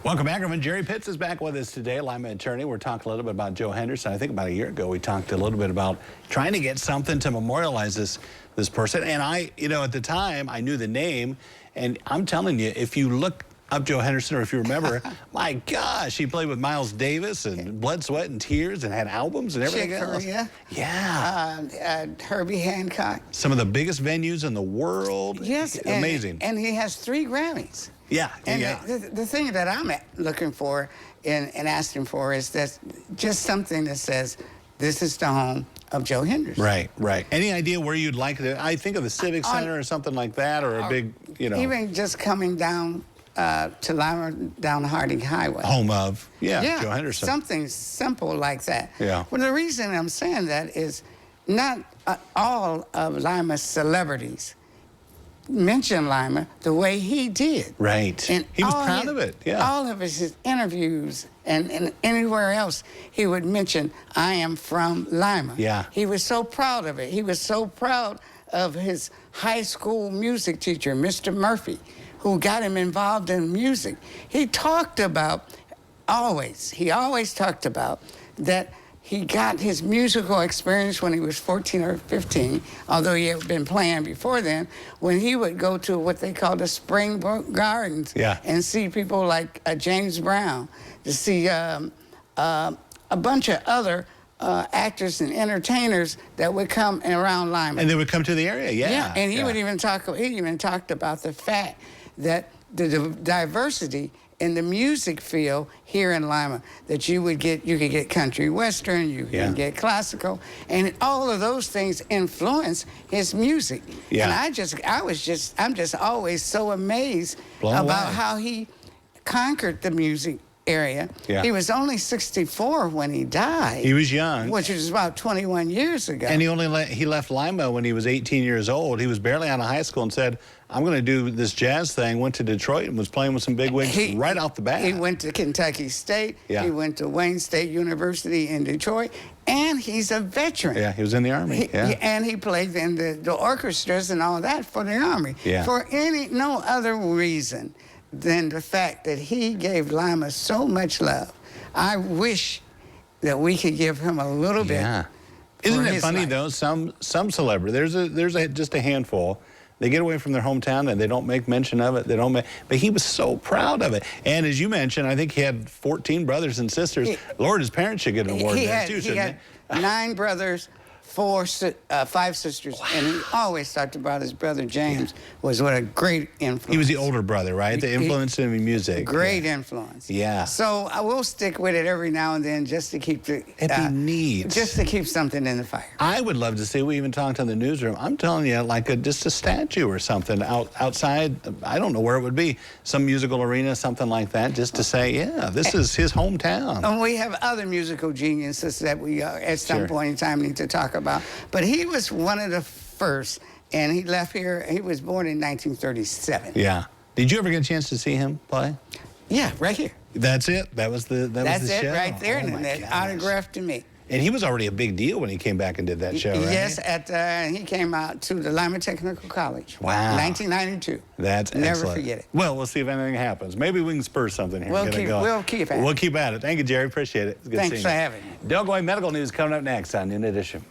Welcome back, everyone. Jerry Pitts is back with us today, Lima Attorney. We're talking a little bit about Joe Henderson. I think about a year ago, we talked a little bit about trying to get something to memorialize this person. And I, at the time, I knew the name. And I'm telling you, if you look up Joe Henderson, or if you remember, my gosh, he played with Miles Davis and Blood, Sweat, and Tears and had albums and everything else. Yeah. Herbie Hancock. Some of the biggest venues in the world. Yes. Amazing. And he has 3 Grammys. Yeah. And the thing that I'm looking for and asking for is that just something that says, this is the home of Joe Henderson. Right. Any idea where you'd like to? I think of the Civic Center or something like that, or a big, Even just coming down to Lima, down Harding Highway. Home of, Joe Henderson. Something simple like that. Yeah. Well, the reason I'm saying that is not all of Lima's celebrities mention Lima the way he did. Right. And he was proud of it. Yeah. All of his interviews and anywhere else, he would mention, I am from Lima. Yeah. He was so proud of it. He was so proud of his high school music teacher, Mr. Murphy, who got him involved in music. He talked about, he always talked about that he got his musical experience when he was 14 or 15, although he had been playing before then, when he would go to what they called the Springbrook Gardens and see people like James Brown, to see a bunch of other actors and entertainers that would come around Lima. And they would come to the area, Yeah, and he would even talked about the fact that the diversity in the music field here in Lima, that you could get country western, you can get classical, and all of those things influence his music. Yeah. And I'm just always so amazed about how he conquered the music area. Yeah. He was only 64 when he died. He was young. Which was about 21 years ago. And he left Lima when he was 18 years old. He was barely out of high school and said, I'm going to do this jazz thing. Went to Detroit and was playing with some big wigs right off the bat. He went to Kentucky State. Yeah. He went to Wayne State University in Detroit. And he's a veteran. Yeah, he was in the Army. And he played in the orchestras and all that for the Army. Yeah. For no other reason than the fact that he gave Lima so much love. I wish that we could give him a little bit. Yeah. Isn't it funny though? Some celebrities, there's just a handful. They get away from their hometown and they don't make mention of it. But he was so proud of it. And as you mentioned, I think he had 14 brothers and sisters. Lord, his parents should get an award there too, shouldn't he? He had 9 brothers, 5 sisters, and he always talked about his brother James was what a great influence. He was the older brother, right? The influence in music. Great influence. Yeah. So I will stick with it every now and then just to keep It'd be neat. Just to keep something in the fire. I would love to see. We even talked in the newsroom. I'm telling you, like just a statue or something outside. I don't know where it would be. Some musical arena, something like that, just to say, yeah, this is his hometown. And we have other musical geniuses that we at some point in time need to talk about. But he was one of the first, and he left here. He was born in 1937. Yeah. Did you ever get a chance to see him play? Yeah, right here. That's it. That was the That's it show. right there, Oh, and that autographed to me. And he was already a big deal when he came back and did that show, right? Yes, he came out to the Lima Technical College. Wow. 1992. That's Never excellent. forget it. Well, we'll see if anything happens. Maybe we can spur something here. We'll keep at it. We'll keep at it. Thank you, Jerry. Appreciate it. It's good Thanks seeing for you. having me. Don't go away. Medical news coming up next on Noon Edition.